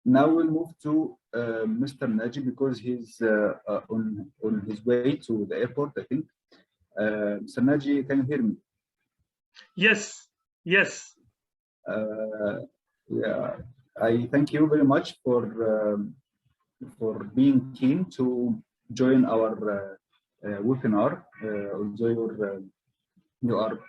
Now we'll move to Mr. Naji because he's on his way to the airport, I think. Mr. Naji, can you hear me? Yes, yes. Yeah, I thank you very much for being keen to join our webinar. Although you are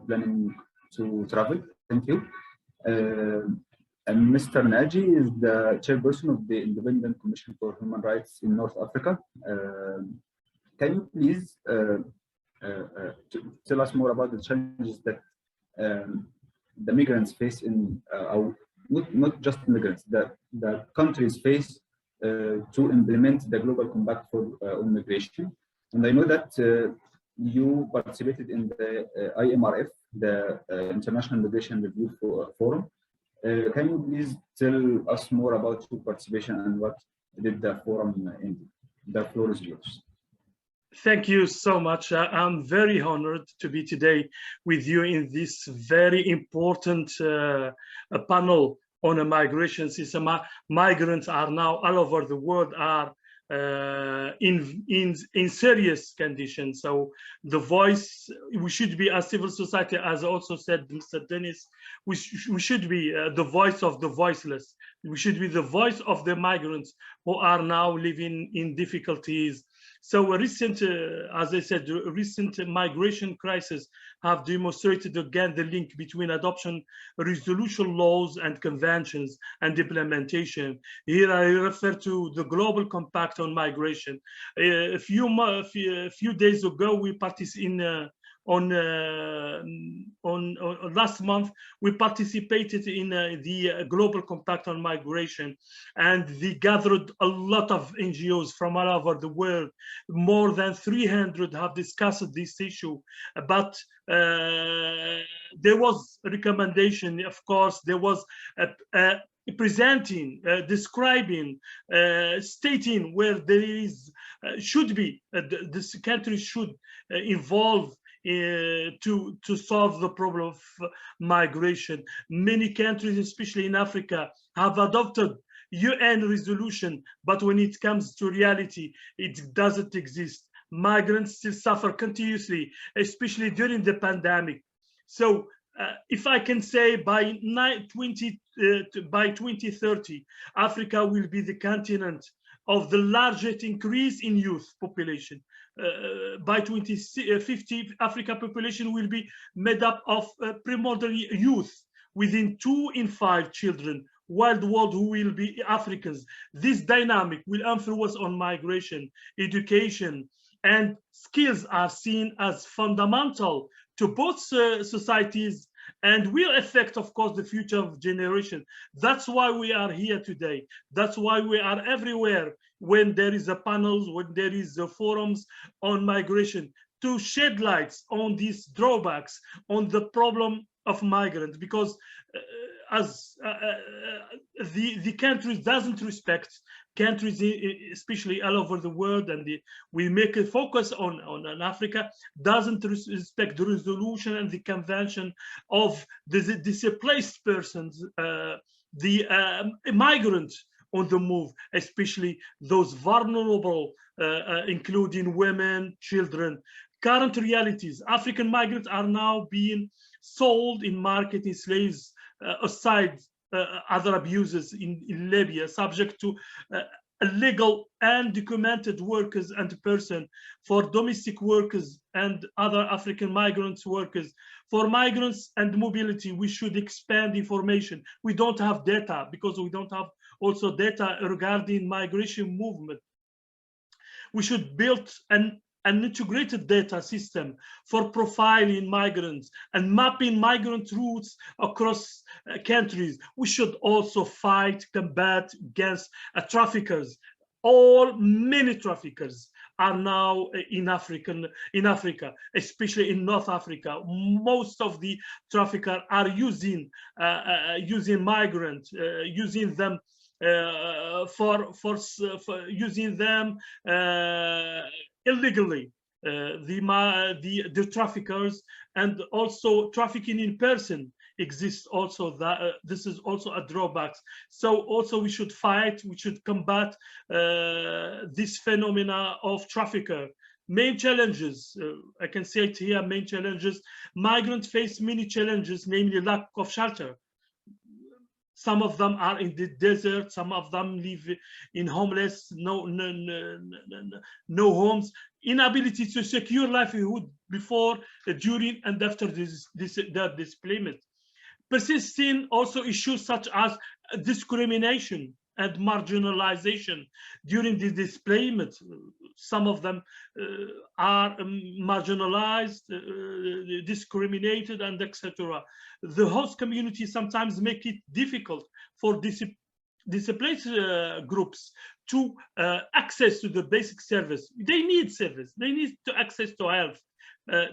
planning to travel, thank you. And Mr. Naji is the chairperson of the Independent Commission for Human Rights in North Africa. Can you please tell us more about the challenges that the migrants face in not just migrants, the countries face to implement the Global Compact for on Migration? And I know that you participated in the IMRF, the International Migration Review Forum. Can you please tell us more about your participation and what did the forum end? The floor is yours. Thank you so much. I'm very honored to be today with you in this very important panel on a migration system. Migrants are now all over the world are in serious conditions. So the voice, we should be, as civil society, as also said Mr. Dennis, we should be the voice of the voiceless. We should be the voice of the migrants who are now living in difficulties. So a recent, as I said, recent migration crisis have demonstrated again the link between adoption, resolution laws and conventions and implementation. Here I refer to the Global Compact on Migration. A few days ago, we participated last month, we participated in the Global Compact on Migration, and they gathered a lot of NGOs from all over the world. More than 300 have discussed this issue, but there was a recommendation, of course, there was presenting, describing, stating where there is, should be, this country should involve to solve the problem of migration. Many countries, especially in Africa, have adopted UN resolution, but when it comes to reality, it doesn't exist. Migrants still suffer continuously, especially during the pandemic. So if I can say by 2030, Africa will be the continent of the largest increase in youth population. By 2050, Africa population will be made up of primordial youth, within 2 in 5 children worldwide who will be Africans. This dynamic will influence on migration, education, and skills are seen as fundamental to both societies and will affect, of course, the future of generation. That's why we are here today. That's why we are everywhere when there is a panels, when there is a forums on migration, to shed lights on these drawbacks, on the problem of migrants, because as the countries doesn't respect, countries especially all over the world, and we make a focus on Africa, doesn't respect the resolution and the convention of the displaced persons, the migrants on the move, especially those vulnerable, including women, children. Current realities, African migrants are now being sold in market in slaves, aside other abuses in Libya, subject to illegal and documented workers and person, for domestic workers and other African migrants workers. For migrants and mobility, we should expand information. We don't have data because we don't have also data regarding migration movement. We should build an integrated data system for profiling migrants and mapping migrant routes across countries. We should also combat against traffickers. Many traffickers are now in Africa, especially in North Africa. Most of the traffickers are using migrants, using them for using them illegally, the traffickers, and also trafficking in person, exists also that this is also a drawback. So also we should fight, we should combat this phenomena of trafficker. Main challenges, I can say it here, main challenges. Migrants face many challenges, namely lack of shelter. Some of them are in the desert, some of them live in homeless, no homes, inability to secure livelihood before, during, and after their displacement. Persisting also issues such as discrimination and marginalization during the displacement. Some of them are marginalized, discriminated, and etc. The host community sometimes make it difficult for displaced groups to access to the basic service. They need service. They need to access to health.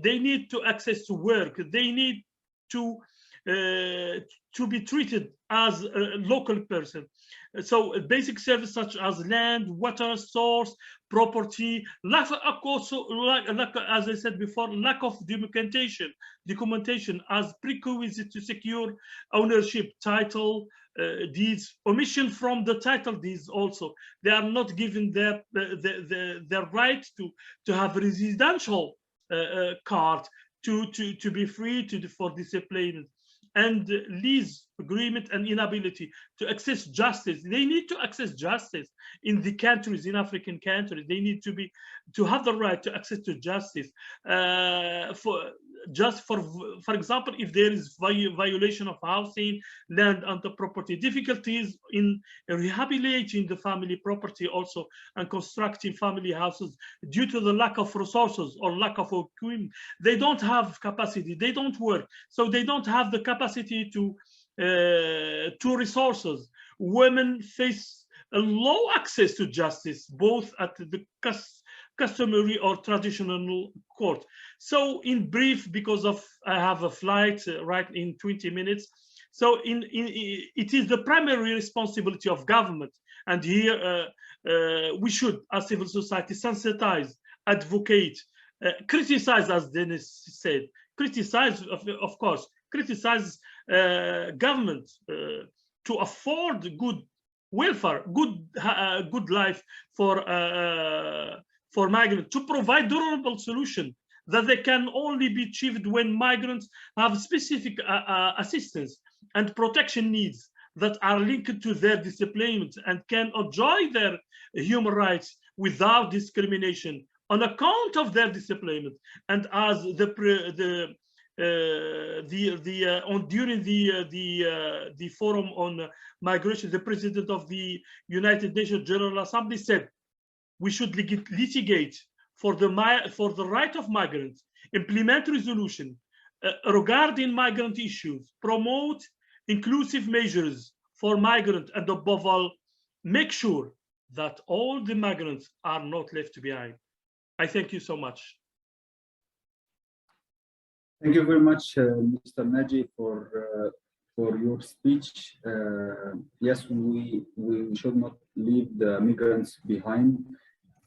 They need to access to work. They need to be treated as a local person. So basic service such as land, water, source, property, lack of also, as I said before, lack of documentation as prerequisite to secure ownership, title, deeds, omission from the title deeds also. They are not given their right to have a residential card to be free for discipline, and lease agreement and inability to access justice. They need to access justice in the countries, in African countries. They need to have the right to access to justice. For example, if there is violation of housing, land, and the property, difficulties in rehabilitating the family property also, and constructing family houses due to the lack of resources or lack of equipment. They don't have capacity, they don't work, so they don't have the capacity to resources. Women face a low access to justice, both at the customary or traditional court. So in brief, because I have a flight right in 20 minutes, so it is the primary responsibility of government, and here we should, as civil society, sensitize, advocate, criticize, as Dennis said, criticize, of course, criticize government to afford good welfare, good life for migrants, to provide durable solution that they can only be achieved when migrants have specific assistance and protection needs that are linked to their displacement and can enjoy their human rights without discrimination on account of their displacement. And as during the forum on migration, the president of the United Nations General Assembly said, we should litigate for the right of migrants, implement resolution regarding migrant issues, promote inclusive measures for migrants, and above all, make sure that all the migrants are not left behind. I thank you so much. Thank you very much, Mr. Naji, for your speech. Yes, we should not leave the migrants behind.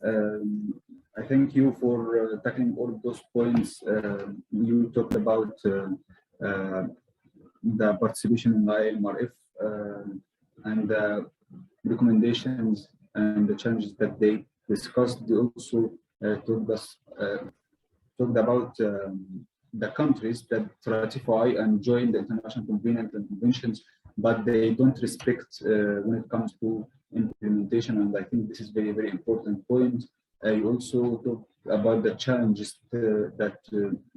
I thank you for tackling all of those points. You talked about the participation in the IMRF and the recommendations and the challenges that they discussed. They also talked about the countries that ratify and join the international covenant and conventions, but they don't respect when it comes to implementation. And I think this is very, very important point. You also talked about the challenges that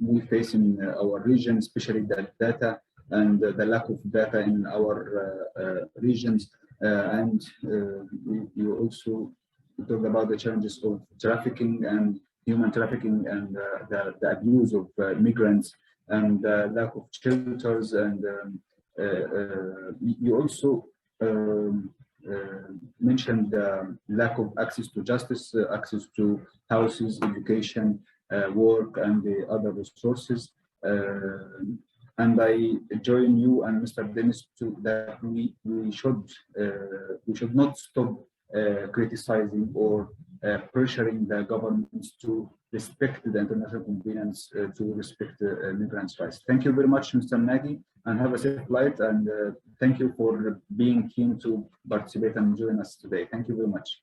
we face in our region, especially the data and the lack of data in our regions. And you also talked about the challenges of trafficking and human trafficking and the abuse of migrants and the lack of shelters. And you also mentioned the lack of access to justice, access to houses, education, work, and the other resources. And I join you and Mr. Dennis to that we should not stop criticizing or pressuring the governments to respect the international convenience to respect migrants' rights. Thank you very much, Mr. Naji, and have a safe flight. And thank you for being keen to participate and join us today. Thank you very much.